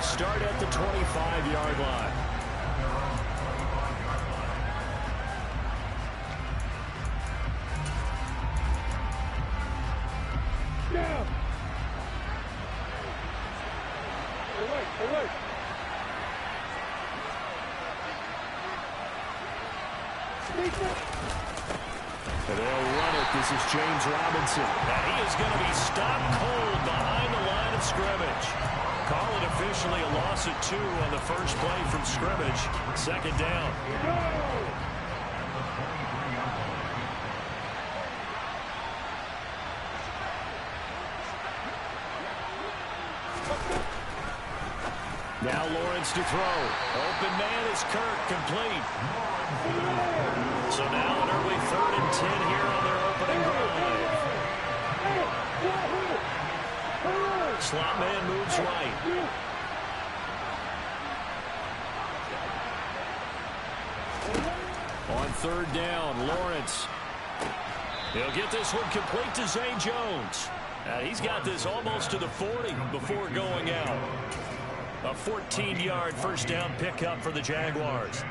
start at the 25-yard line. And they'll run it. This is James Robinson. And he is going to be stopped cold behind the line of scrimmage. Call it officially a loss of 2 on the first play from scrimmage. Second down. Now Lawrence to throw. Open man is Kirk, complete. So now an early 3rd and 10 here on their opening drive. Slot man moves right. On 3rd down, Lawrence. He'll get this one complete to Zay Jones. He's got this almost to the 40 before going out. A 14-yard first down pickup for the Jaguars.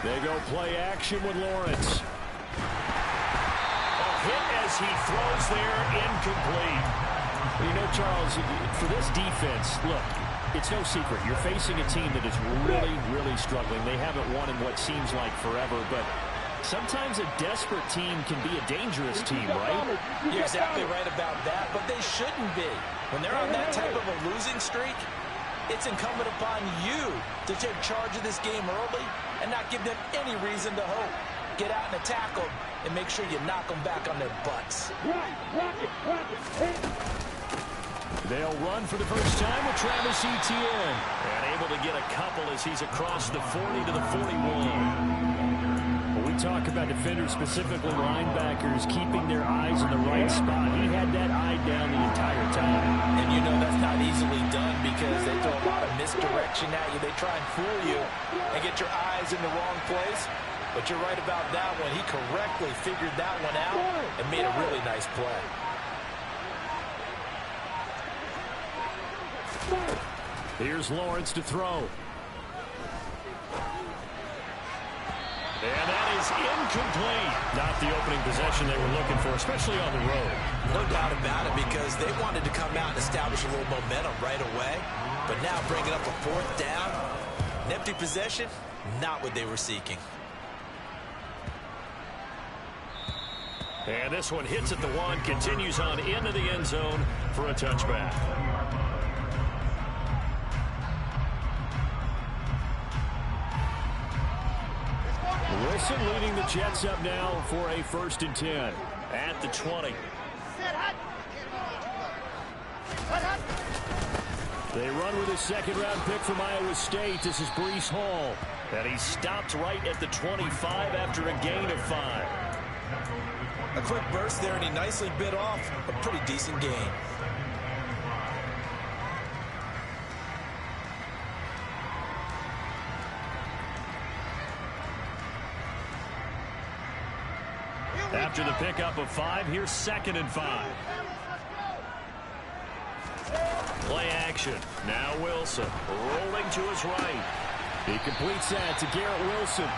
They go play action with Lawrence. A hit as he throws there, incomplete. You know, Charles, for this defense, look, it's no secret. You're facing a team that is really, really struggling. They haven't won in what seems like forever, but sometimes a desperate team can be a dangerous team, right? You're exactly right about that, but they shouldn't be. When they're on that type of a losing streak, it's incumbent upon you to take charge of this game early and not give them any reason to hope. Get out and attack them and make sure you knock them back on their butts. They'll run for the first time with Travis Etienne. And able to get a couple as he's across the 40 to the 41. When we talk about defenders, specifically linebackers, keeping their eyes in the right spot, he had that eye down the entire time. And you know that's not easily done because they throw a lot of misdirection at you. They try and fool you and get your eyes in the wrong place. But you're right about that one. He correctly figured that one out and made a really nice play. Here's Lawrence to throw. And that is incomplete. Not the opening possession they were looking for, especially on the road. No doubt about it, because they wanted to come out and establish a little momentum right away. But now bringing up a 4th down, an empty possession, not what they were seeking. And this one hits at the 1, continues on into the end zone for a touchback. Wilson leading the Jets up now for a 1st and 10 at the 20. They run with a 2nd-round pick from Iowa State. This is Breece Hall. And he stopped right at the 25 after a gain of 5. A quick burst there, and he nicely bit off a pretty decent gain. After the pickup of 5, here's 2nd and 5. Play action. Now Wilson rolling to his right. He completes that to Garrett Wilson.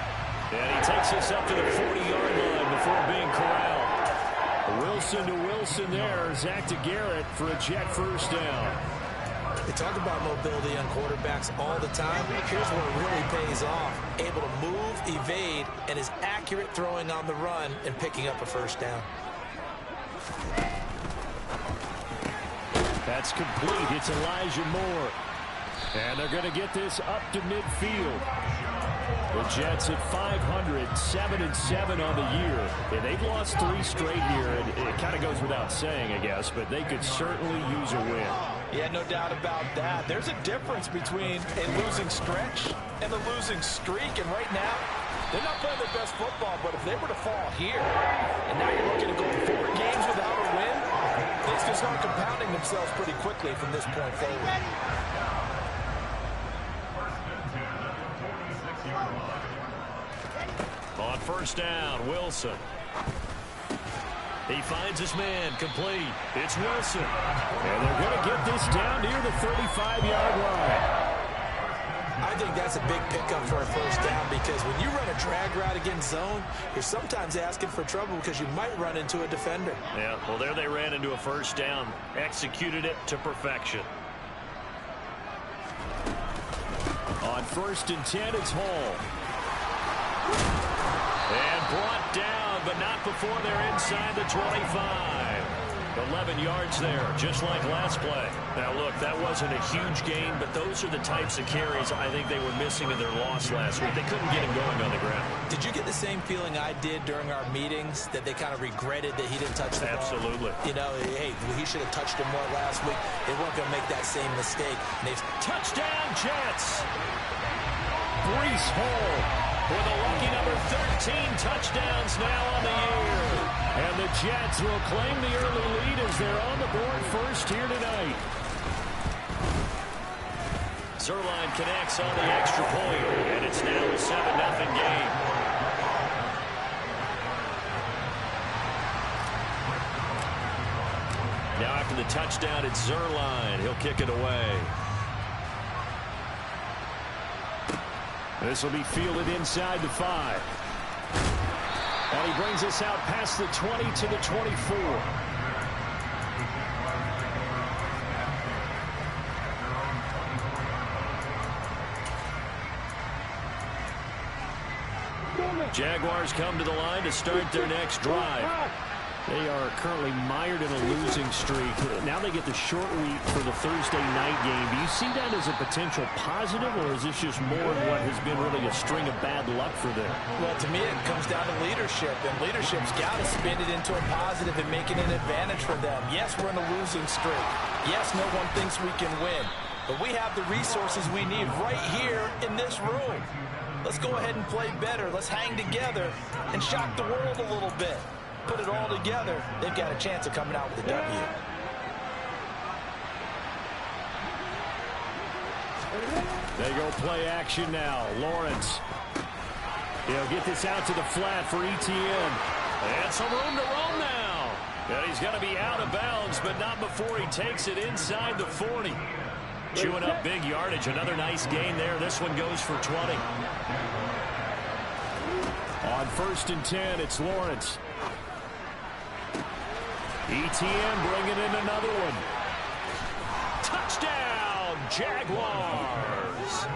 And he takes this up to the 40-yard line before being corralled. Wilson to Wilson there. Zach to Garrett for a Jet first down. They talk about mobility on quarterbacks all the time. Here's where it really pays off. Able to move, evade, and is accurate throwing on the run and picking up a first down. That's complete. It's Elijah Moore. And they're going to get this up to midfield. The Jets at 500, 7-7 on the year. And they've lost 3 straight here. And it kind of goes without saying, I guess, but they could certainly use a win. Yeah, no doubt about that. There's a difference between a losing stretch and a losing streak. And right now, they're not playing their best football. But if they were to fall here, and now you're looking to go 4 games without a win, things can start compounding themselves pretty quickly from this point forward. On first down, Wilson. He finds his man, complete. It's Wilson. And they're going to get this down near the 35-yard line. I think that's a big pickup for a first down because when you run a drag route against zone, you're sometimes asking for trouble because you might run into a defender. Yeah, well, there they ran into a first down. Executed it to perfection. On 1st and 10, it's Hall. And brought down, but not before they're inside the 25. 11 yards there, just like last play. Now, look, that wasn't a huge gain, but those are the types of carries I think they were missing in their loss last week. They couldn't get him going on the ground. Did you get the same feeling I did during our meetings, that they kind of regretted that he didn't touch the ball? Absolutely. You know, hey, he should have touched him more last week. They weren't going to make that same mistake. And touchdown, Jets! Breece Hall with a lucky number 13 touchdowns now on the year. And the Jets will claim the early lead as they're on the board first here tonight. Zerline connects on the extra point, and it's now a 7-0 game. Now after the touchdown, it's Zerline. He'll kick it away. This will be fielded inside the 5. And he brings us out past the 20 to the 24. Jaguars come to the line to start their next drive. They are currently mired in a losing streak. Now they get the short week for the Thursday night game. Do you see that as a potential positive, or is this just more of what has been really a string of bad luck for them? Well, to me, it comes down to leadership, and leadership's got to spin it into a positive and make it an advantage for them. Yes, we're in a losing streak. Yes, no one thinks we can win, but we have the resources we need right here in this room. Let's go ahead and play better. Let's hang together and shock the world a little bit. Put it all together, they've got a chance of coming out with a W. They go play action now. Lawrence. He'll get this out to the flat for Etienne. And some room to roam now. And he's going to be out of bounds, but not before he takes it inside the 40. Chewing up big yardage. Another nice gain there. This one goes for 20. On 1st and 10, it's Lawrence. Etienne bringing in another one. Touchdown, Jaguars.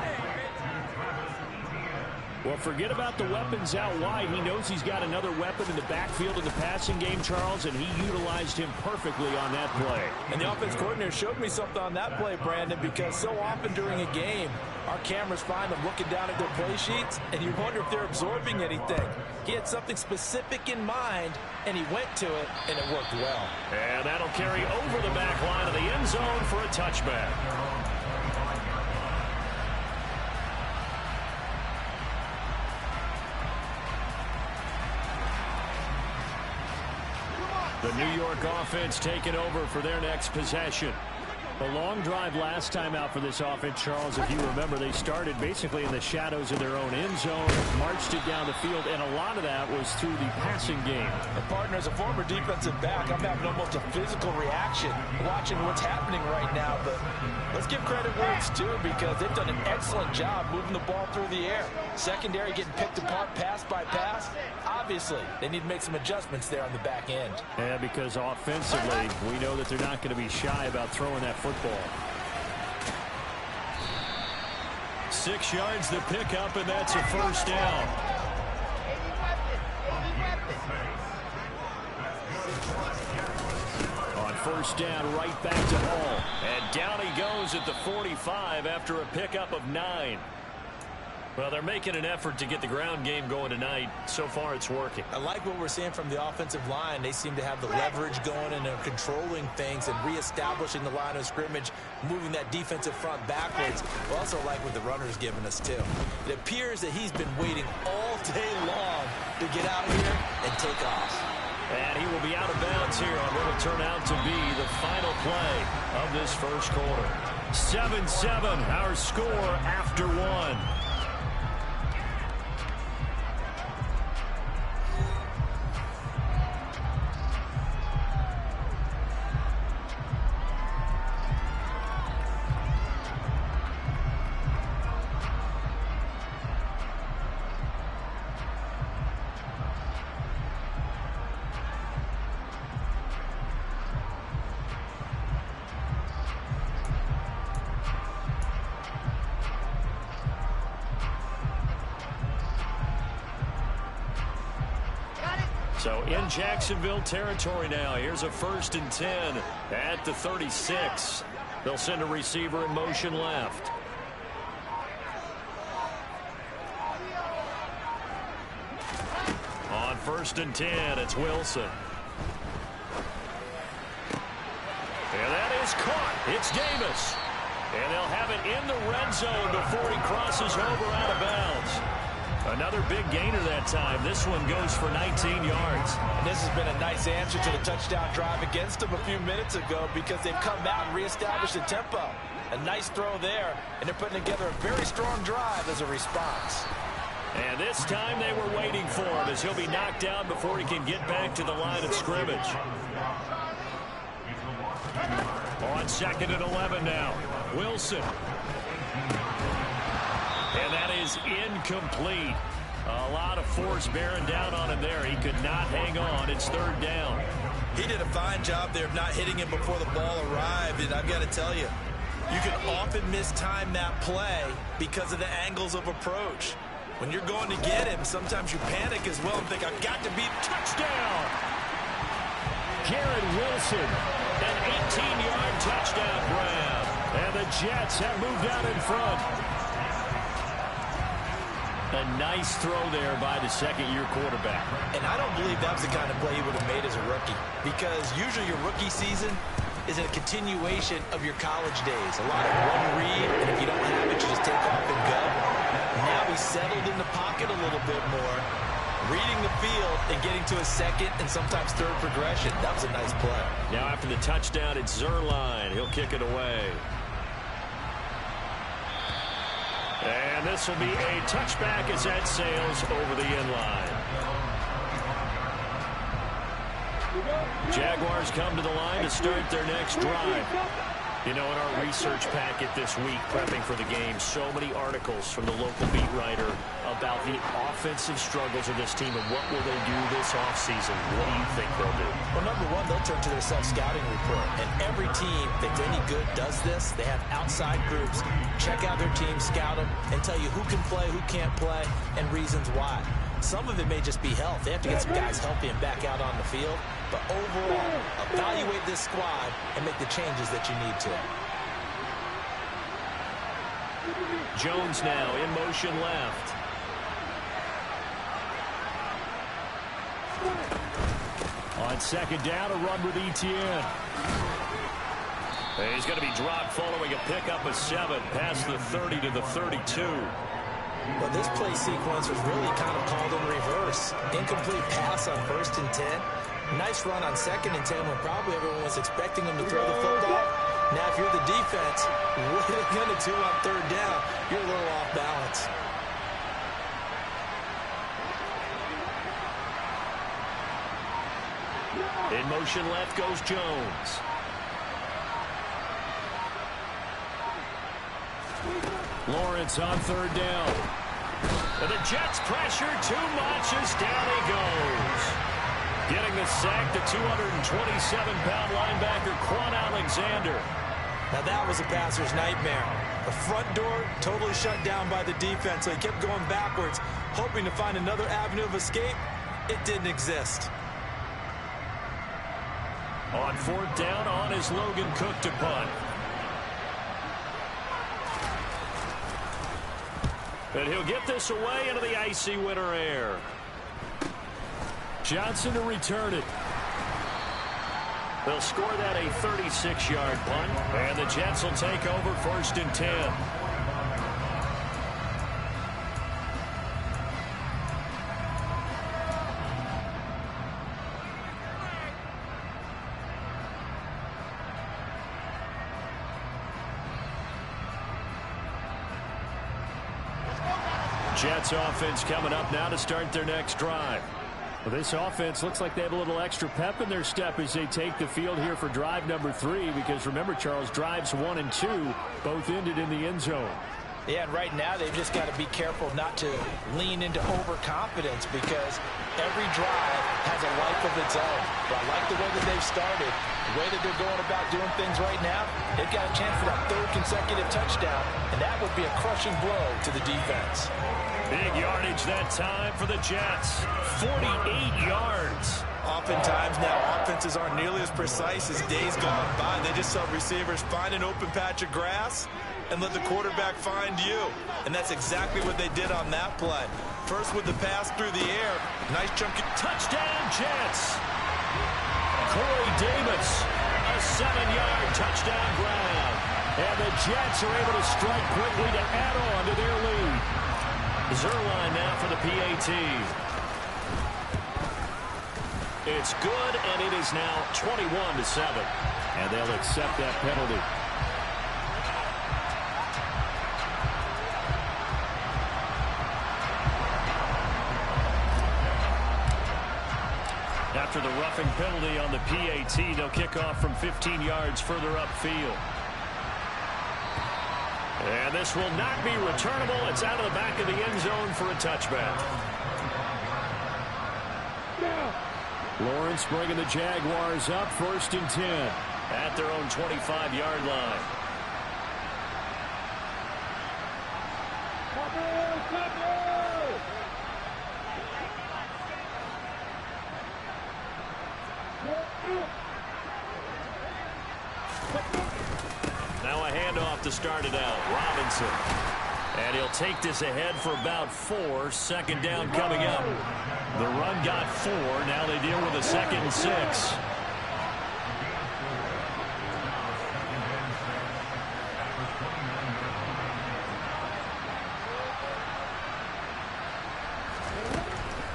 Well, forget about the weapons out wide. He knows he's got another weapon in the backfield in the passing game, Charles, and he utilized him perfectly on that play. And the offense coordinator showed me something on that play, Brandon, because so often during a game, our cameras find them looking down at their play sheets, and you wonder if they're absorbing anything. He had something specific in mind, and he went to it, and it worked well. And that'll carry over the back line of the end zone for a touchback. The New York offense taking over for their next possession. A long drive last time out for this offense, Charles. If you remember, they started basically in the shadows of their own end zone, marched it down the field, and a lot of that was through the passing game. Partner, as a former defensive back, I'm having almost a physical reaction watching what's happening right now. But let's give credit where it's due, because they've done an excellent job moving the ball through the air. Secondary getting picked apart pass by pass. Obviously, they need to make some adjustments there on the back end. Yeah, because offensively, we know that they're not going to be shy about throwing that football. 6 yards the pickup, and that's a first down. On first down, right back to Hall. And down he goes at the 45 after a pickup of 9. Well, they're making an effort to get the ground game going tonight. So far, it's working. I like what we're seeing from the offensive line. They seem to have the leverage going, and they're controlling things and reestablishing the line of scrimmage, moving that defensive front backwards. I also like what the runner's giving us, too. It appears that he's been waiting all day long to get out here and take off. And he will be out of bounds here on what will turn out to be the final play of this first quarter. 7-7, our score after one. So in Jacksonville territory now. Here's a 1st and 10 at the 36. They'll send a receiver in motion left. On 1st and 10, it's Wilson. And that is caught. It's Davis. And they'll have it in the red zone before he crosses over out of bounds. Another big gainer that time. This one goes for 19 yards. And this has been a nice answer to the touchdown drive against them a few minutes ago because they've come out and reestablished the tempo. A nice throw there, and they're putting together a very strong drive as a response. And this time they were waiting for him as he'll be knocked down before he can get back to the line of scrimmage. On 2nd and 11 now, Wilson. And that is incomplete. A lot of force bearing down on him there. He could not hang on. It's 3rd down. He did a fine job there of not hitting him before the ball arrived. And I've got to tell you, you can often mistime that play because of the angles of approach. When you're going to get him, sometimes you panic as well and think, I've got to beat touchdown. Garrett Wilson, an 18-yard touchdown grab. And the Jets have moved out in front. A nice throw there by the 2nd-year quarterback. And I don't believe that was the kind of play he would have made as a rookie, because usually your rookie season is a continuation of your college days. A lot of one read, and if you don't have it, you just take off and go. Now he's settled in the pocket a little bit more, reading the field and getting to his 2nd and sometimes 3rd progression. That was a nice play. Now after the touchdown, it's Zerline. He'll kick it away. And this will be a touchback as that sails over the end line. Jaguars come to the line to start their next drive. You know, in our research packet this week, prepping for the game, so many articles from the local beat writer about the offensive struggles of this team and what will they do this offseason. What do you think they'll do? Well, number one, they'll turn to their self-scouting report. And every team that's any good does this. They have outside groups. Check out their team, scout them, and tell you who can play, who can't play, and reasons why. Some of it may just be health. They have to get some guys healthy and back out on the field. But overall, evaluate this squad and make the changes that you need to. Jones now in motion left. On 2nd down, a run with Etienne. He's going to be dropped following a pickup of 7 past the 30 to the 32. Well, this play sequence was really kind of called in reverse. Incomplete pass on 1st and 10. Nice run on 2nd and 10 when probably everyone was expecting him to throw the football. Now, if you're the defense, what are they going to do on 3rd down? You're a little off balance. In motion left goes Jones. Lawrence on 3rd down. And the Jets pressure too much as down he goes. Getting the sack, the 227-pound linebacker, Quan Alexander. Now that was a passer's nightmare. The front door totally shut down by the defense, so he kept going backwards, hoping to find another avenue of escape. It didn't exist. On 4th down, on is Logan Cook to punt. And he'll get this away into the icy winter air. Johnson to return it. They'll score that a 36-yard punt, and the Jets will take over 1st and 10. Jets offense coming up now to start their next drive. Well, this offense looks like they have a little extra pep in their step as they take the field here for drive number 3, because remember, Charles, drives 1 and 2 both ended in the end zone. Yeah, and right now they've just got to be careful not to lean into overconfidence, because every drive has a life of its own. But I like the way that they've started, the way that they're going about doing things right now. They've got a chance for that 3rd consecutive touchdown, and that would be a crushing blow to the defense. Big yardage that time for the Jets. 48 yards. Oftentimes now, offenses aren't nearly as precise as days gone by. They just saw receivers find an open patch of grass and let the quarterback find you. And that's exactly what they did on that play. First with the pass through the air. Nice chunky touchdown, Jets. Corey Davis, a 7-yard touchdown grab. And the Jets are able to strike quickly to add on to their lead. Zerline now for the PAT. It's good, and it is now 21-7. And they'll accept that penalty. After the roughing penalty on the PAT, they'll kick off from 15 yards further upfield. And this will not be returnable. It's out of the back of the end zone for a touchback. Lawrence bringing the Jaguars up, 1st and 10. At their own 25-yard line. Now a handoff to start it out. Robinson. And he'll take this ahead for about 4. 2nd down coming up. The run got 4. Now they deal with a 2nd and 6.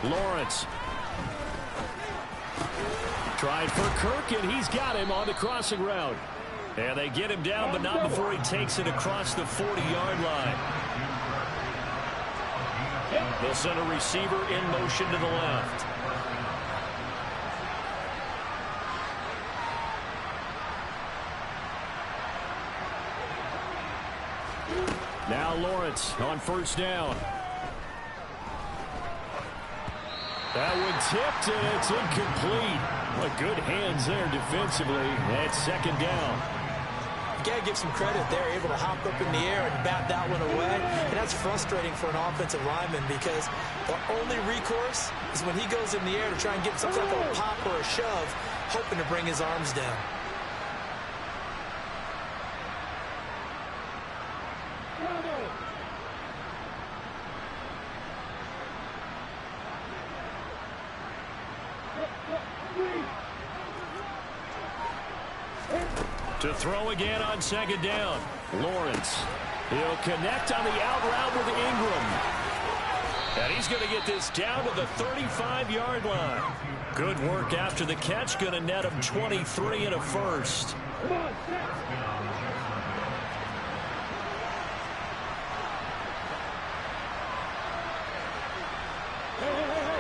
Lawrence. Tried for Kirk, and he's got him on the crossing route. And they get him down, but not before he takes it across the 40-yard line. They'll send a receiver in motion to the left. Now Lawrence on 1st down. That one tipped, and it's incomplete. What good hands there defensively. That's 2nd down. You got to give some credit. They're able to hop up in the air and bat that one away. And that's frustrating for an offensive lineman because the only recourse is when he goes in the air to try and get some type of a pop or a shove, hoping to bring his arms down. To throw again on 2nd down. Lawrence. He'll connect on the out route with Ingram. And he's going to get this down to the 35-yard line. Good work after the catch. Going to net him 23 and a 1st.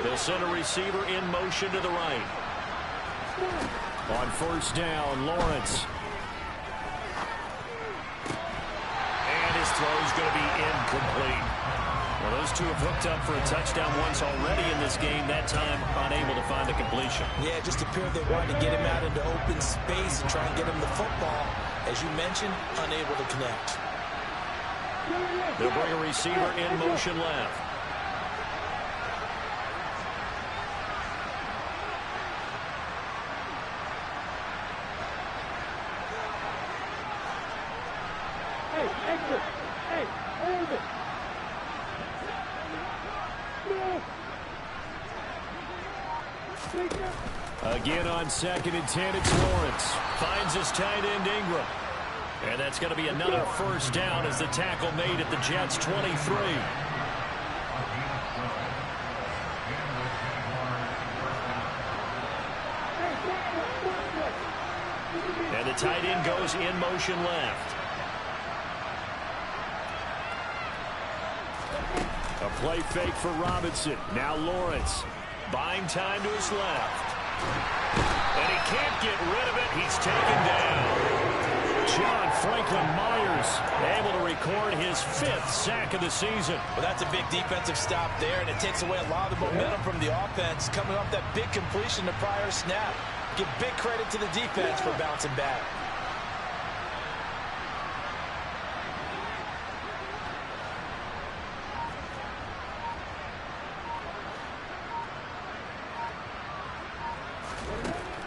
They'll send a receiver in motion to the right. On 1st down, Lawrence. His throw is going to be incomplete. Well, those two have hooked up for a touchdown once already in this game. That time, unable to find a completion. Yeah, it just appeared they wanted to get him out into open space and try and get him the football. As you mentioned, unable to connect. They'll bring a receiver in motion left. Again on 2nd and 10, it's Lawrence. Finds his tight end Ingram. And that's going to be another 1st down as the tackle made at the Jets' 23. And the tight end goes in motion left. A play fake for Robinson. Now Lawrence. Buying time to his left. And he can't get rid of it. He's taken down. John Franklin Myers able to record his 5th sack of the season. Well, that's a big defensive stop there, and it takes away a lot of the momentum from the offense. Coming off that big completion the prior snap. Give big credit to the defense for bouncing back.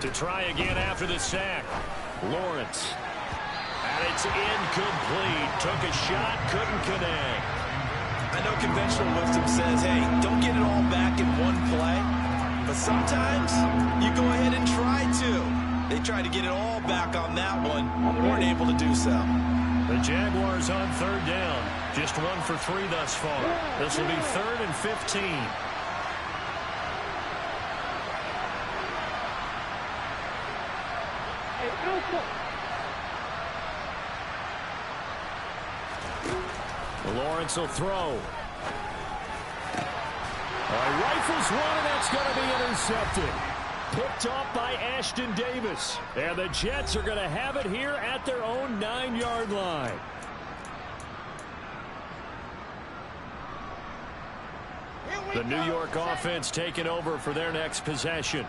To try again after the sack. Lawrence. And it's incomplete. Took a shot, couldn't connect. I know conventional wisdom says, hey, don't get it all back in one play. But sometimes you go ahead and try to. They tried to get it all back on that one. Weren't able to do so. The Jaguars on third down. Just 1 for 3 thus far. This will be 3rd and 15. Lawrence will throw. Rifles one, and that's going to be intercepted. Picked off by Ashton Davis. And the Jets are going to have it here at their own 9-yard line. The New York offense taking over for their next possession.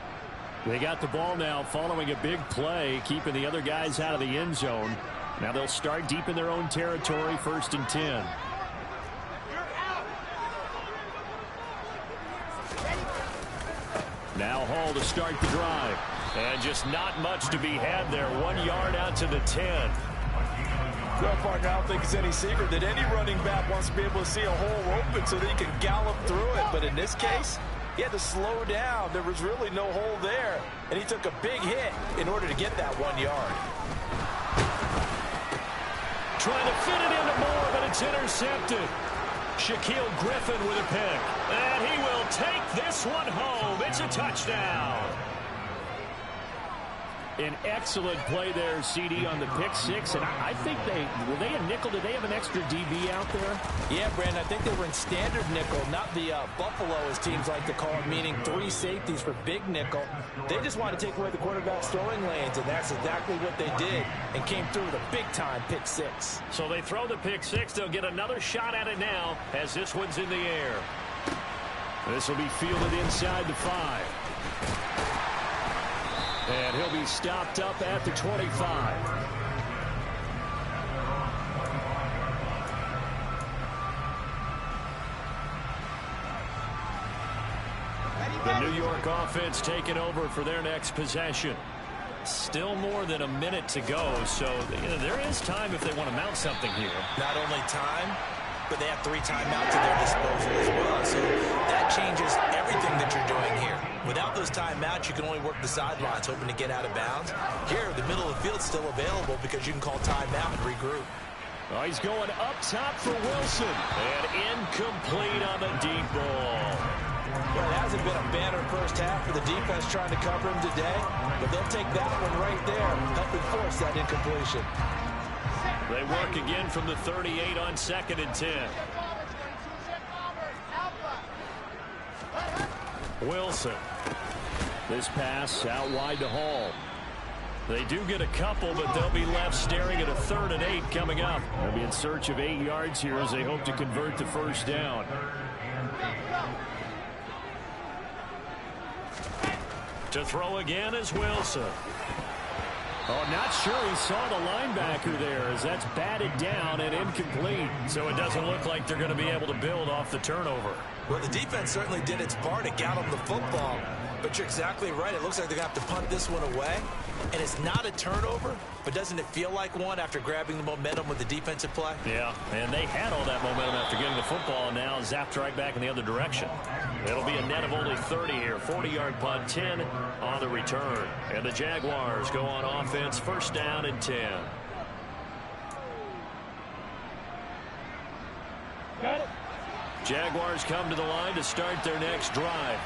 They got the ball now following a big play, keeping the other guys out of the end zone. Now they'll start deep in their own territory, 1st and 10. Now Hall to start the drive. And just not much to be had there. 1 yard out to the 10. Well, partner, I don't think it's any secret that any running back wants to be able to see a hole open so that he can gallop through it. But in this case, he had to slow down. There was really no hole there. And he took a big hit in order to get that 1 yard. Trying to fit it into Moore, but it's intercepted. Shaquille Griffin with a pick. And he will take this one home. It's a touchdown. An excellent play there, CD, on the pick six. And I think were they a nickel? Did they have an extra DB out there? Yeah, Brandon, I think they were in standard nickel, not the Buffalo, as teams like to call it, meaning 3 safeties for big nickel. They just wanted to take away the quarterback's throwing lanes, and that's exactly what they did, and came through with a big-time pick six. So they throw the pick six. They'll get another shot at it now as this one's in the air. This will be fielded inside the 5. And he'll be stopped up at the 25. The New York offense taking over for their next possession. Still more than a minute to go, so there is time if they want to mount something here. Not only time, but they have 3 timeouts at their disposal as well. So that changes everything that you're doing here. Without those timeouts, you can only work the sidelines, hoping to get out of bounds. Here, the middle of the field's still available because you can call timeout and regroup. Oh, he's going up top for Wilson. And incomplete on the deep ball. Well, it hasn't been a banner first half for the defense trying to cover him today, but they'll take that one right there, helping force that incompletion. They work again from the 38 on 2nd and 10. Wilson. This pass out wide to Hall. They do get a couple, but they'll be left staring at a 3rd and 8 coming up. They'll be in search of 8 yards here as they hope to convert the first down. To throw again is Wilson. Oh, not sure he saw the linebacker there as that's batted down and incomplete. So it doesn't look like they're going to be able to build off the turnover. Well, the defense certainly did its part to get them the football. But you're exactly right. It looks like they're going to have to punt this one away. And it's not a turnover, but doesn't it feel like one after grabbing the momentum with the defensive play? Yeah, and they had all that momentum after getting the football, and now zapped right back in the other direction. It'll be a net of only 30 here. 40-yard punt, 10 on the return. And the Jaguars go on offense, 1st down and 10. Got it. Jaguars come to the line to start their next drive.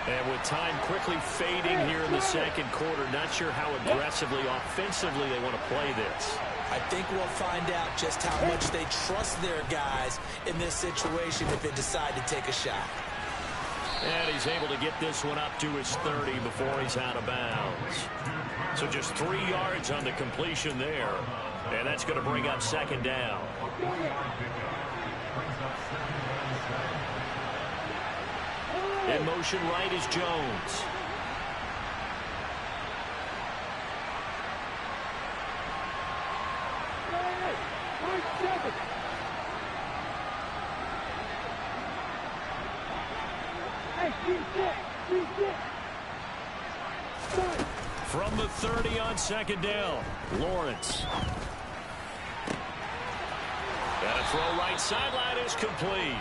And with time quickly fading here in the 2nd quarter, not sure how aggressively, offensively they want to play this. I think we'll find out just how much they trust their guys in this situation if they decide to take a shot. And he's able to get this one up to his 30 before he's out of bounds. So just 3 yards on the completion there. And that's going to bring up 2nd down. In motion right is Jones. From the 30 on second down, Lawrence. And a throw right sideline is complete.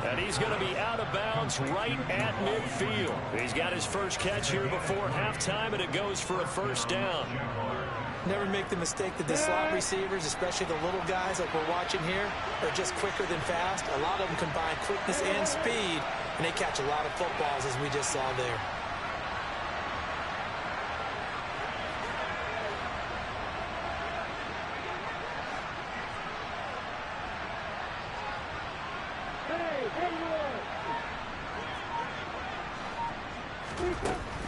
And he's going to be out of bounds right at midfield. He's got his first catch here before halftime, and it goes for a first down. Never make the mistake that the slot receivers, especially the little guys like we're watching here, are just quicker than fast. A lot of them combine quickness and speed, and they catch a lot of footballs, as we just saw there.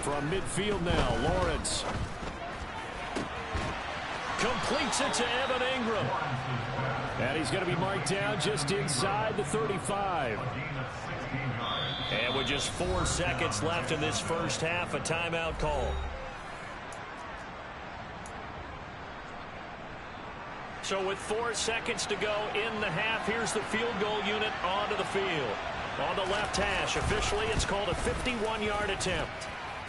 From midfield now, Lawrence. Completes it to Evan Ingram. And he's going to be marked down just inside the 35. And with just 4 seconds left in this first half, a timeout call. So with 4 seconds to go in the half, here's the field goal unit onto the field. On the left hash, officially it's called a 51-yard attempt.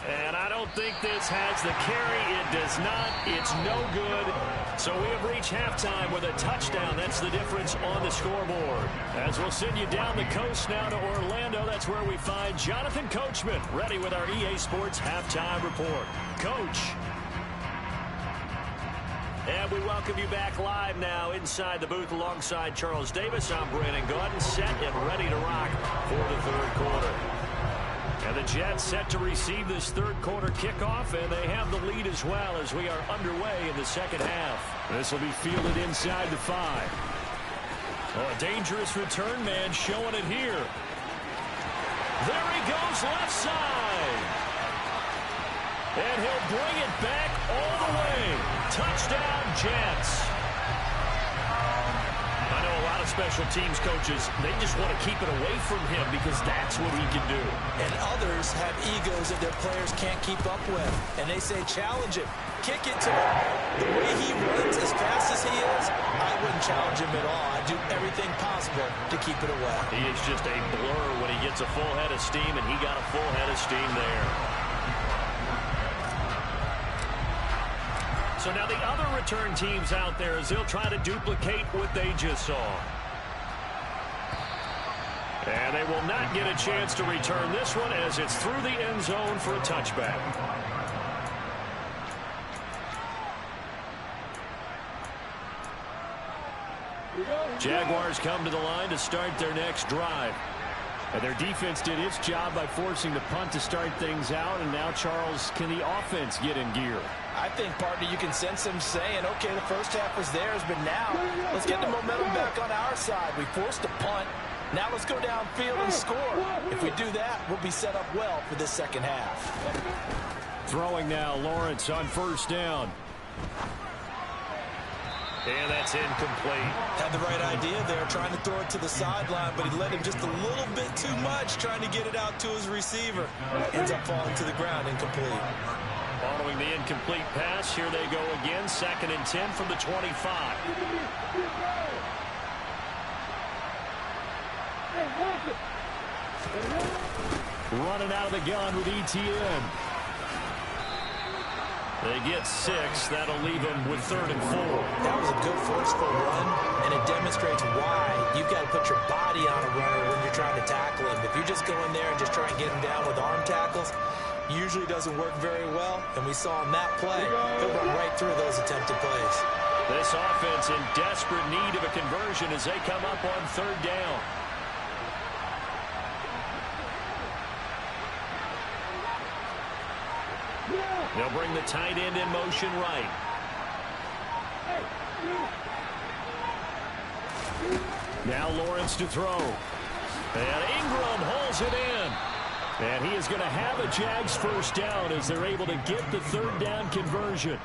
And I don't think this has the carry. It does not. It's no good. So we have reached halftime with a touchdown. That's the difference on the scoreboard. As we'll send you down the coast now to Orlando, that's where we find Jonathan Coachman ready with our EA Sports halftime report. Coach. And we welcome you back live now inside the booth alongside Charles Davis. I'm Brandon Gaudin, set and ready to rock for the third quarter. And the Jets set to receive this third quarter kickoff, and they have the lead as well as we are underway in the second half. This will be fielded inside the 5. Oh, a dangerous return man showing it here. There he goes left side. And he'll bring it back all the way. Touchdown, Jets. I know a lot of special teams coaches, they just want to keep it away from him because that's what he can do. And others have egos that their players can't keep up with. And they say, challenge him. Kick it to him. The way he runs as fast as he is, I wouldn't challenge him at all. I'd do everything possible to keep it away. He is just a blur when he gets a full head of steam, and he got a full head of steam there. So now the other return teams out there as they'll try to duplicate what they just saw. And they will not get a chance to return this one as it's through the end zone for a touchback. Jaguars come to the line to start their next drive. And their defense did its job by forcing the punt to start things out. And now, Charles, can the offense get in gear? I think, partner, you can sense them saying, okay, the first half was theirs, but now let's get the momentum back on our side. We forced a punt. Now let's go downfield and score. If we do that, we'll be set up well for this second half. Throwing now, Lawrence on first down. And that's incomplete. Had the right idea there, trying to throw it to the sideline, but he let him just a little bit too much, trying to get it out to his receiver. Ends up falling to the ground, incomplete. Following the incomplete pass, here they go again, 2nd and 10 from the 25. Running out of the gun with ETN. They get 6. That'll leave them with 3rd and 4. That was a good forceful run, and it demonstrates why you've got to put your body on a runner when you're trying to tackle him. If you just go in there and just try and get him down with arm tackles, usually doesn't work very well, and we saw in that play, he'll run right through those attempted plays. This offense in desperate need of a conversion as they come up on 3rd down. They'll bring the tight end in motion right. Now Lawrence to throw. And Ingram holds it in. And he is going to have a Jags first down as they're able to get the 3rd down conversion.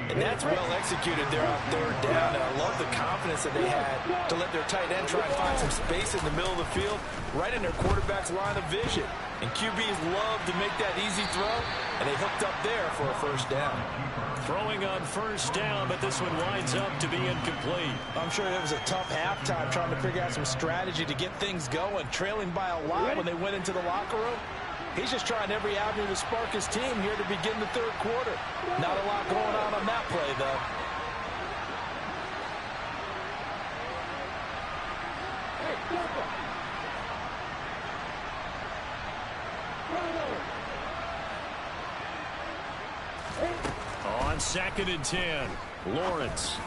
And that's well executed there on 3rd down. And I love the confidence that they had to let their tight end try and find some space in the middle of the field, right in their quarterback's line of vision. And QBs love to make that easy throw, and they hooked up there for a first down. Throwing on first down, but this one winds up to be incomplete. I'm sure it was a tough halftime trying to figure out some strategy to get things going, trailing by a lot when they went into the locker room. He's just trying every avenue to spark his team here to begin the third quarter. Not a lot going on that play, though. On 2nd and 10, Lawrence.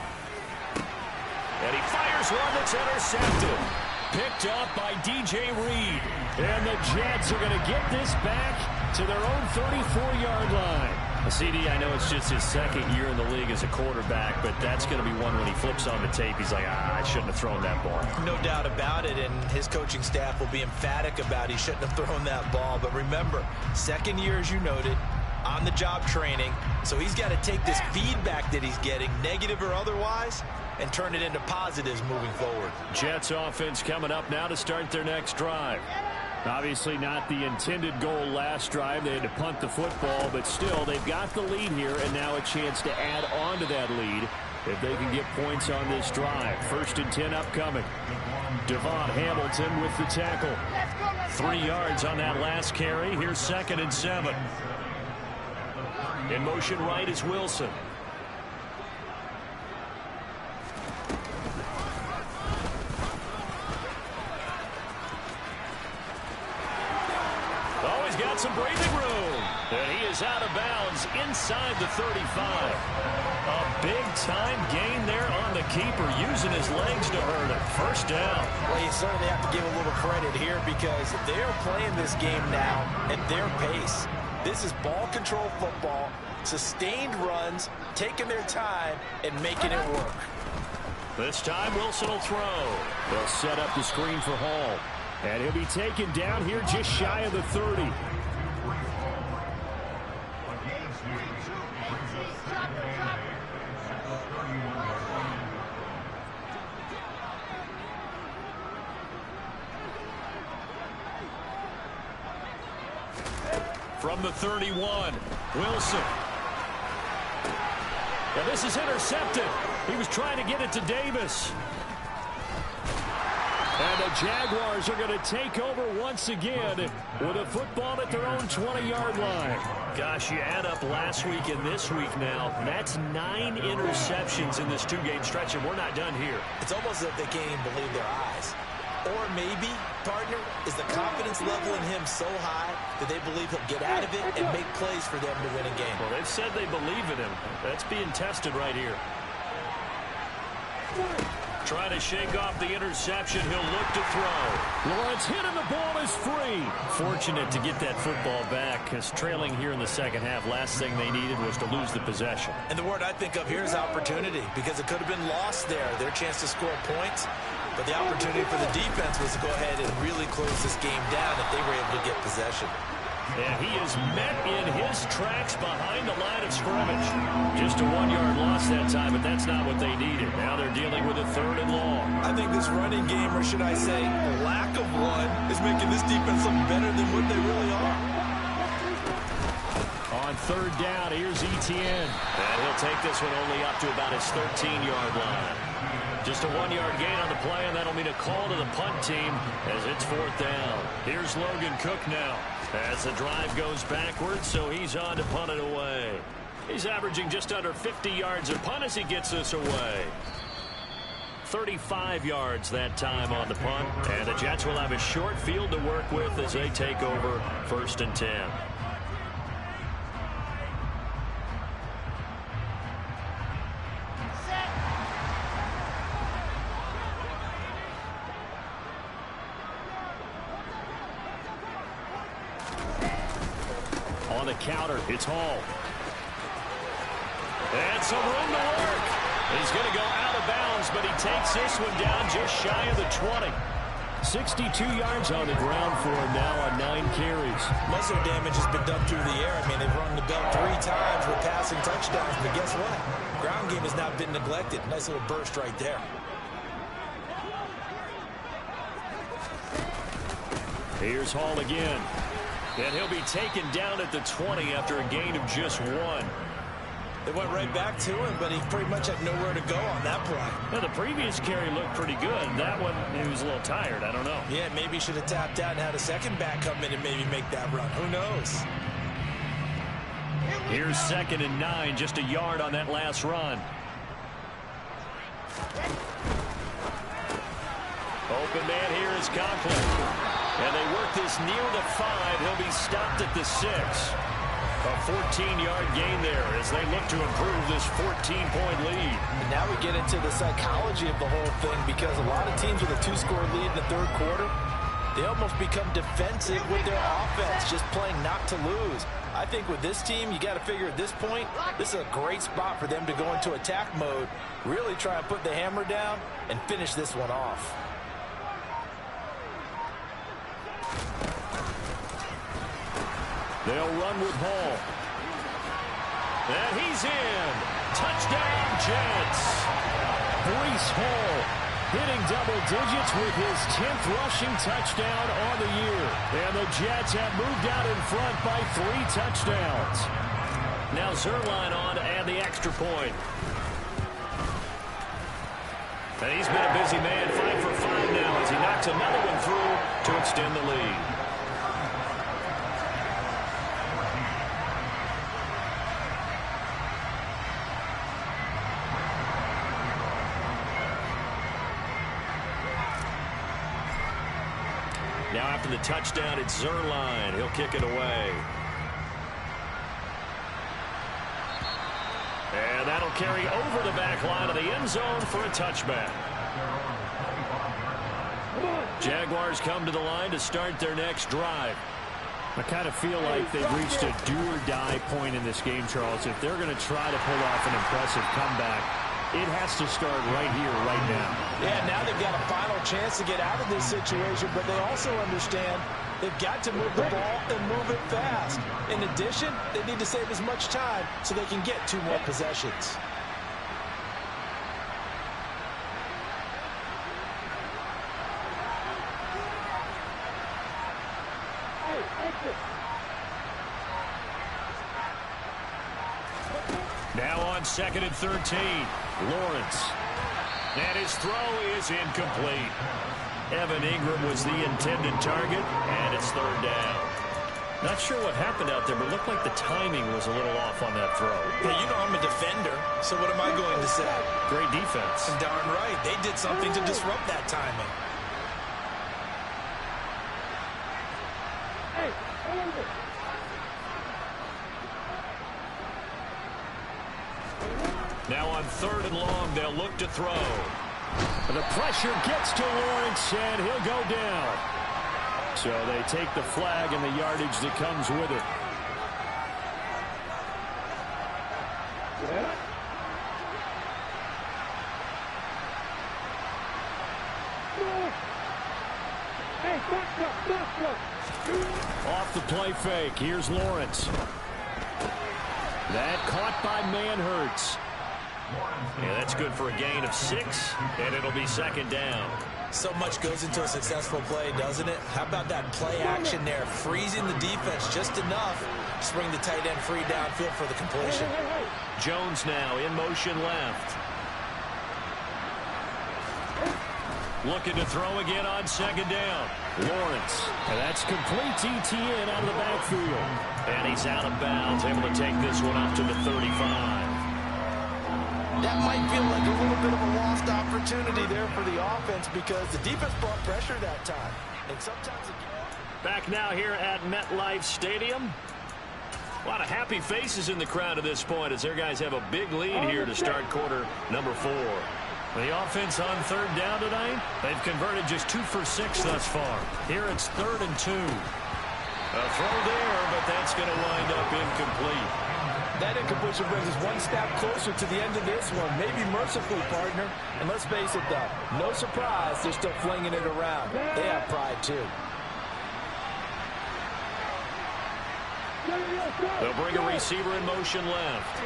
And he fires one that's intercepted. Picked up by DJ Reed. And the Jets are going to get this back to their own 34-yard line. CD, I know it's just his second year in the league as a quarterback, but that's going to be one when he flips on the tape. He's like, I shouldn't have thrown that ball. No doubt about it, and his coaching staff will be emphatic about he shouldn't have thrown that ball. But remember, second year, as you noted, on-the-job training, so he's got to take this feedback that he's getting, negative or otherwise, and turn it into positives moving forward. Jets offense coming up now to start their next drive. Obviously not the intended goal last drive. They had to punt the football, but still they've got the lead here, and now a chance to add on to that lead if they can get points on this drive. 1st and 10 upcoming. Devon Hamilton with the tackle. 3 yards on that last carry. Here's 2nd and 7. In motion right is Wilson. Oh, he's got some breathing room. And he is out of bounds inside the 35. A big-time gain there on the keeper, using his legs to hurt him. 1st down. Well, you certainly have to give a little credit here because they're playing this game now at their pace. This is ball control football, sustained runs, taking their time, and making it work. This time Wilson will throw. They'll set up the screen for Hall. And he'll be taken down here just shy of the 30. From the 31, Wilson. And this is intercepted. He was trying to get it to Davis. And the Jaguars are going to take over once again with a football at their own 20-yard line. Gosh, you add up last week and this week now. That's 9 interceptions in this 2-game stretch, and we're not done here. It's almost as if they can't even believe their eyes. Or maybe, partner, is the confidence level in him so high that they believe he'll get out of it and make plays for them to win a game. Well, they've said they believe in him. That's being tested right here. Trying to shake off the interception. He'll look to throw. Lawrence hit and the ball is free. Fortunate to get that football back because trailing here in the second half, last thing they needed was to lose the possession. And the word I think of here is opportunity because it could have been lost there. Their chance to score points. But the opportunity for the defense was to go ahead and really close this game down if they were able to get possession. And he is met in his tracks behind the line of scrimmage. Just a 1-yard loss that time, but that's not what they needed. Now they're dealing with a 3rd and long. I think this running game, or should I say lack of one, is making this defense look better than what they really are. On 3rd down, here's Etienne. And he'll take this one only up to about his 13-yard line. Just a 1-yard gain on the play, and that'll mean a call to the punt team as it's 4th down. Here's Logan Cook now as the drive goes backwards, so he's on to punt it away. He's averaging just under 50 yards a punt as he gets this away. 35 yards that time on the punt, and the Jets will have a short field to work with as they take over 1st and 10. On the counter, it's Hall. And some room to work. He's going to go out of bounds, but he takes this one down just shy of the 20. 62 yards on the ground for him now on 9 carries. Muscle damage has been done through the air. I mean, they've rung the bell 3 times with passing touchdowns, but guess what? Ground game has not been neglected. Nice little burst right there. Here's Hall again. And he'll be taken down at the 20 after a gain of just 1. They went right back to him, but he pretty much had nowhere to go on that play. Well, the previous carry looked pretty good. That one, he was a little tired. I don't know. Yeah, maybe he should have tapped out and had a second back come in and maybe make that run. Who knows? Here's 2nd and 9, just a yard on that last run. Open man here is Conklin. And they work this near the 5. He'll be stopped at the 6. A 14-yard gain there as they look to improve this 14-point lead. And now we get into the psychology of the whole thing, because a lot of teams with a 2-score lead in the third quarter, they almost become defensive with their offense, just playing not to lose. I think with this team, you got to figure at this point, this is a great spot for them to go into attack mode, really try and put the hammer down and finish this one off. They'll run with Hall. And he's in. Touchdown, Jets. Breece Hall hitting double digits with his 10th rushing touchdown on the year. And the Jets have moved out in front by 3 touchdowns. Now Zerline on to add the extra point. And he's been a busy man, 5 for 5 now as he knocks another one through to extend the lead. Now after the touchdown, it's Zerline. He'll kick it away. And that'll carry over the back line of the end zone for a touchback. Jaguars come to the line to start their next drive. I kind of feel like they've reached a do-or-die point in this game, Charles. If they're going to try to pull off an impressive comeback, it has to start right here, right now. Yeah, now they've got a final chance to get out of this situation, but they also understand they've got to move the ball and move it fast. In addition, they need to save as much time so they can get 2 more possessions. Now on 2nd and 13, Lawrence. And his throw is incomplete. Evan Ingram was the intended target, and it's 3rd down. Not sure what happened out there, but it looked like the timing was a little off on that throw. Hey, you know I'm a defender, so what am I going to say? Great defense. Darn right. They did something to disrupt that timing. Now on 3rd and long, they'll look to throw. The pressure gets to Lawrence, and he'll go down. So they take the flag and the yardage that comes with it. Off the play fake, here's Lawrence. That caught by Manhurts. Yeah, that's good for a gain of 6, and it'll be 2nd down. So much goes into a successful play, doesn't it? How about that play action there, freezing the defense just enough to bring the tight end free downfield for the completion. Jones now in motion left. Looking to throw again on 2nd down. Lawrence. And that's complete ETN out of the backfield. And he's out of bounds, able to take this one up to the 35. That might feel like a little bit of a lost opportunity there for the offense, because the defense brought pressure that time. And sometimes back now here at MetLife Stadium. A lot of happy faces in the crowd at this point as their guys have a big lead here to start quarter number 4. The offense on 3rd down tonight, they've converted just 2 for 6 thus far. Here it's 3rd and 2. A throw there, but that's going to wind up incomplete. that incompletion brings us one step closer to the end of this one. Maybe mercifully, partner. And let's face it, though, no surprise they're still flinging it around. They have pride, too. They'll bring a receiver in motion left.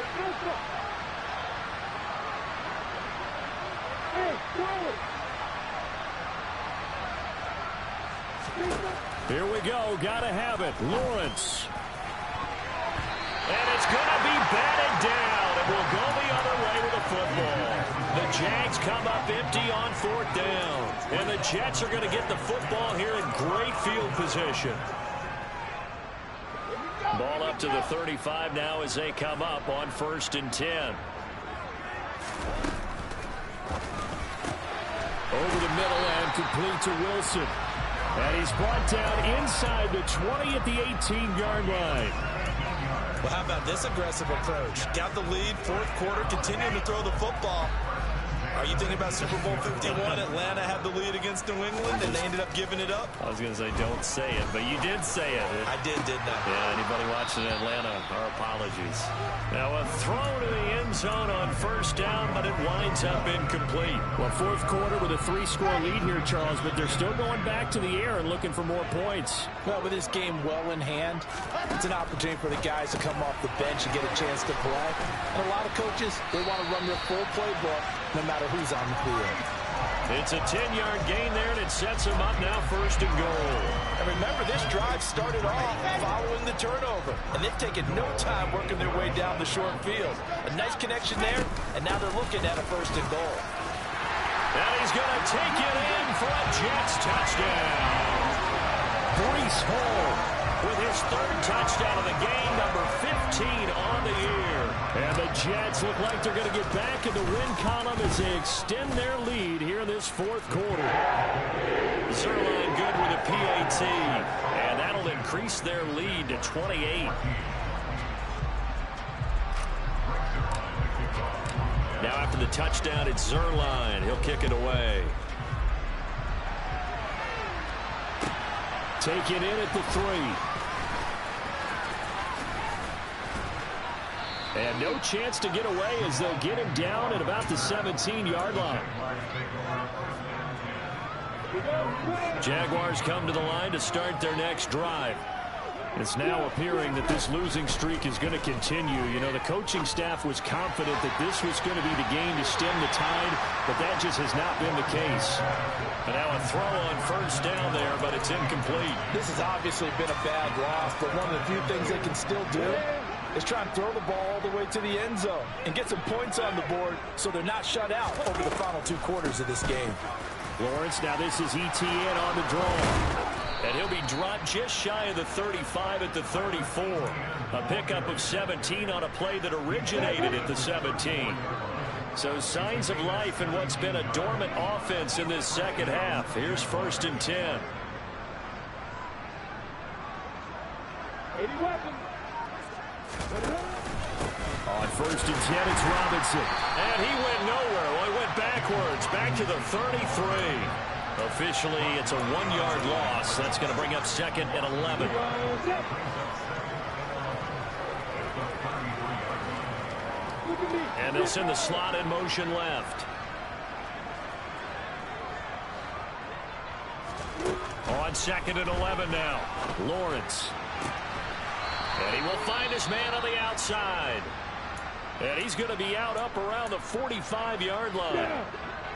Here we go. Gotta have it. Lawrence. And it's going to be batted down. It Jags come up empty on 4th down. And the Jets are going to get the football here in great field position. Ball up to the 35 now as they come up on 1st and 10. Over the middle and complete to Wilson. And he's brought down inside the 20 at the 18-yard line. Well, how about this aggressive approach? Got the lead, 4th quarter, continuing to throw the football. Are you thinking about Super Bowl 51? Atlanta had the lead against New England, and they ended up giving it up? I was going to say, don't say it, but you did say it. I didn't I? Yeah, anybody watching Atlanta, our apologies. Now a throw to the end zone on 1st down, but it winds up incomplete. Well, 4th quarter with a 3-score lead here, Charles, but they're still going back to the air and looking for more points. Well, with this game well in hand, it's an opportunity for the guys to come off the bench and get a chance to play. And a lot of coaches, they want to run their full playbook no matter who's on the field. It's a 10-yard gain there, and it sets them up now 1st and goal. And remember, this drive started off following the turnover, and they've taken no time working their way down the short field. A nice connection there, and now they're looking at a 1st and goal. And he's going to take it in for a Jets touchdown. Breece Hall with his 3rd touchdown of the game, number 15 on the year. And the Jets look like they're going to get back in the win column as they extend their lead here in this 4th quarter. Zerline good with a PAT, and that'll increase their lead to 28. Now after the touchdown, it's Zerline. He'll kick it away. Take it in at the 3. And no chance to get away as they'll get him down at about the 17-yard line. Jaguars come to the line to start their next drive. It's now appearing that this losing streak is going to continue. You know, the coaching staff was confident that this was going to be the game to stem the tide, but that just has not been the case. And now a throw on 1st down there, but it's incomplete. This has obviously been a bad loss, but one of the few things they can still do is try and throw the ball all the way to the end zone and get some points on the board so they're not shut out over the final 2 quarters of this game. Lawrence, now this is ETN on the draw. And he'll be dropped just shy of the 35 at the 34. A pickup of 17 on a play that originated at the 17. So signs of life in what's been a dormant offense in this 2nd half. Here's 1st and 10. On 1st and 10, it's Robinson. And he went nowhere. Well, he went backwards, back to the 33. Officially, it's a 1-yard loss. That's going to bring up 2nd and 11. And they'll send the slot in motion left. On 2nd and 11 now. Lawrence. And he will find his man on the outside. And he's going to be out up around the 45-yard line.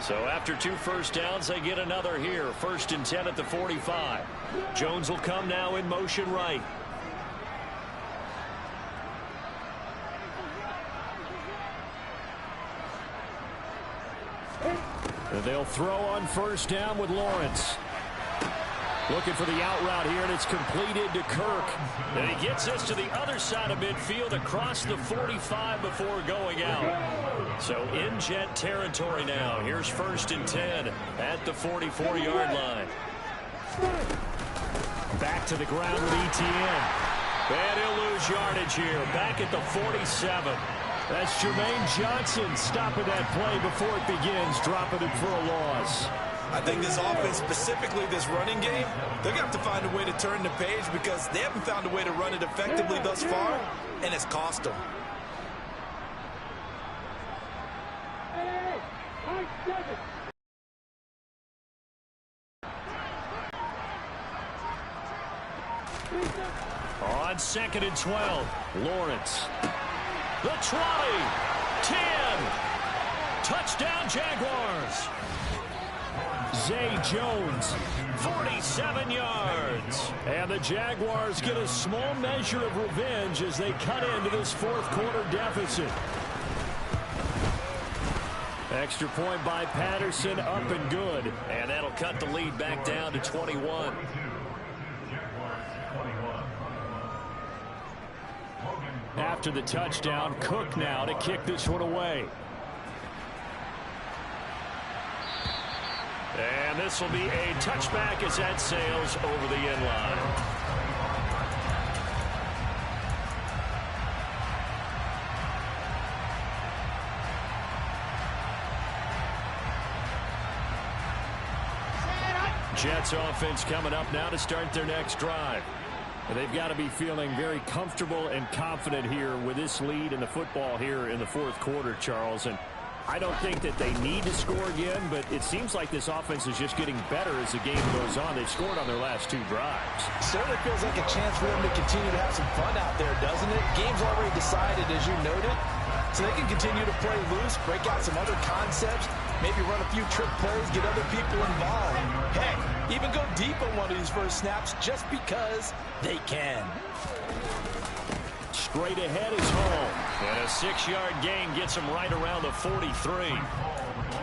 So after 2 first downs, they get another here. 1st and 10 at the 45. Jones will come now in motion right. And they'll throw on 1st down with Lawrence. Looking for the out route here, and it's completed to Kirk. And he gets this to the other side of midfield across the 45 before going out. So in Jet territory now. Here's 1st and 10 at the 44-yard line. Back to the ground with ETN. And he'll lose yardage here. Back at the 47. That's Jermaine Johnson stopping that play before it begins, dropping it for a loss. I think this offense, specifically this running game, they're going to have to find a way to turn the page because they haven't found a way to run it effectively thus far, and it's cost them. On 2nd and 12, Lawrence. The 20, 10, touchdown Jaguars. Zay Jones, 47 yards. And the Jaguars get a small measure of revenge as they cut into this 4th quarter deficit. Extra point by Patterson, up and good. And that'll cut the lead back down to 21. After the touchdown, Cook now to kick this one away. And this will be a touchback as that sails over the end line. Jets offense coming up now to start their next drive. They've got to be feeling very comfortable and confident here with this lead in the football here in the fourth quarter, Charles. And I don't think that they need to score again, but it seems like this offense is just getting better as the game goes on. They've scored on their last 2 drives. Certainly feels like a chance for them to continue to have some fun out there, doesn't it? Game's already decided, as you noted, so they can continue to play loose, break out some other concepts, maybe run a few trick plays, get other people involved. Heck, even go deep on one of these first snaps just because they can. Straight ahead is Hall. And a 6-yard gain gets him right around the 43.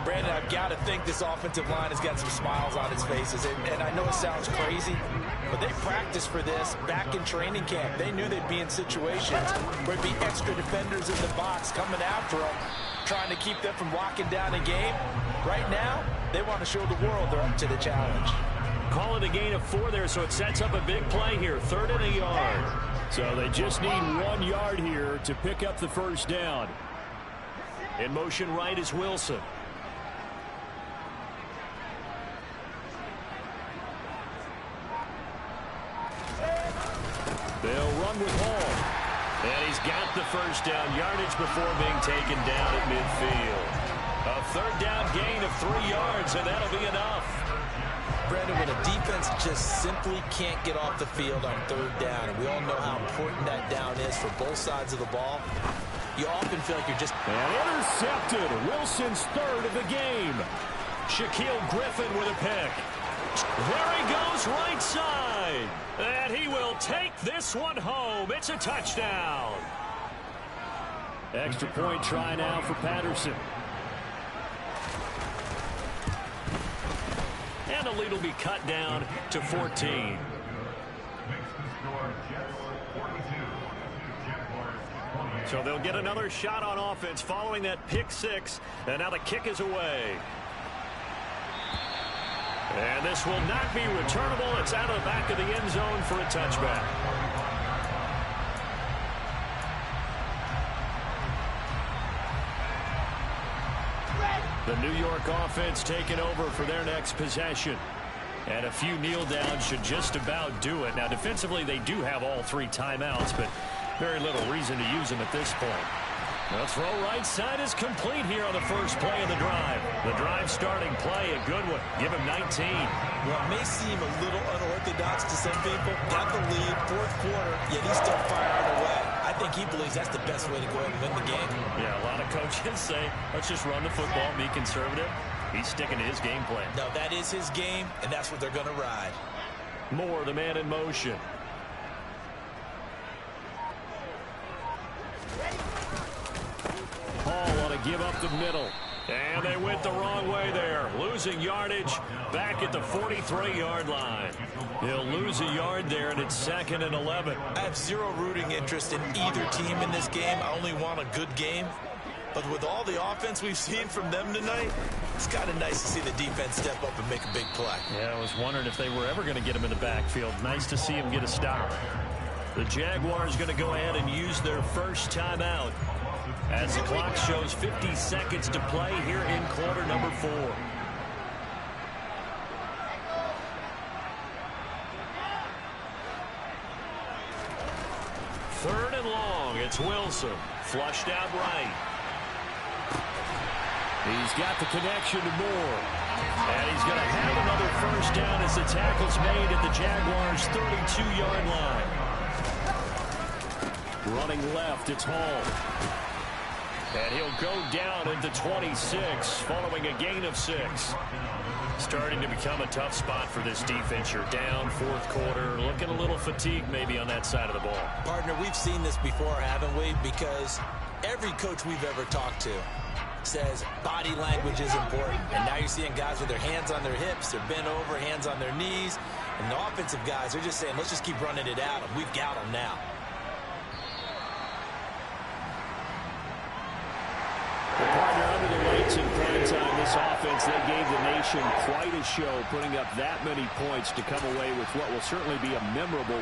Brandon, I've got to think this offensive line has got some smiles on its faces. And I know it sounds crazy, but they practiced for this back in training camp. They knew they'd be in situations where there'd be extra defenders in the box coming after them, trying to keep them from locking down a game. Right now, they want to show the world they're up to the challenge. Calling a gain of 4 there, so it sets up a big play here. 3rd and a yard. So they just need 1 yard here to pick up the first down. In motion right is Wilson. They'll run with Hall. And he's got the first down yardage before being taken down at midfield. A 3rd down gain of 3 yards, and that'll be enough. Brandon, when a defense just simply can't get off the field on 3rd down, and we all know how important that down is for both sides of the ball, you often feel like you're just... And intercepted. Wilson's 3rd of the game. Shaquille Griffin with a pick. There he goes right side. And he will take this one home. It's a touchdown. Extra point try now for Patterson. And the lead will be cut down to 14. So they'll get another shot on offense following that pick 6. And now the kick is away. And this will not be returnable. It's out of the back of the end zone for a touchback. The New York offense taking over for their next possession. And a few kneel downs should just about do it. Now, defensively, they do have all 3 timeouts, but very little reason to use them at this point. The throw right side is complete here on the first play of the drive. The drive starting play, a good one. Give him 19. Well, it may seem a little unorthodox to some people. Got the lead, 4th quarter, yet he's still firing away. I think he believes that's the best way to go ahead and win the game. Yeah, a lot of coaches say, let's just run the football, be conservative. He's sticking to his game plan. No, that is his game, and that's what they're going to ride. Moore, the man in motion. Hall want to give up the middle. And they went the wrong way there. Losing yardage back at the 43-yard line. He'll lose a yard there, and it's 2nd and 11. I have zero rooting interest in either team in this game. I only want a good game. But with all the offense we've seen from them tonight, it's kind of nice to see the defense step up and make a big play. Yeah, I was wondering if they were ever going to get him in the backfield. Nice to see him get a stop. The Jaguars going to go ahead and use their first timeout as the clock shows 50 seconds to play here in quarter number 4. Third and long. It's Wilson. Flushed out right. He's got the connection to Moore. And he's going to have another first down as the tackle's made at the Jaguars' 32-yard line. Running left, it's Hall. And he'll go down into 26 following a gain of 6. Starting to become a tough spot for this defense. You're down 4th quarter, looking a little fatigued maybe on that side of the ball. Partner, we've seen this before, haven't we? Because every coach we've ever talked to says body language is important. And now you're seeing guys with their hands on their hips, they're bent over, hands on their knees. And the offensive guys, they're just saying, let's just keep running it at them. We've got them now. Well, partner, under the lights in prime time, this offense, they gave the nation quite a show, putting up that many points to come away with what will certainly be a memorable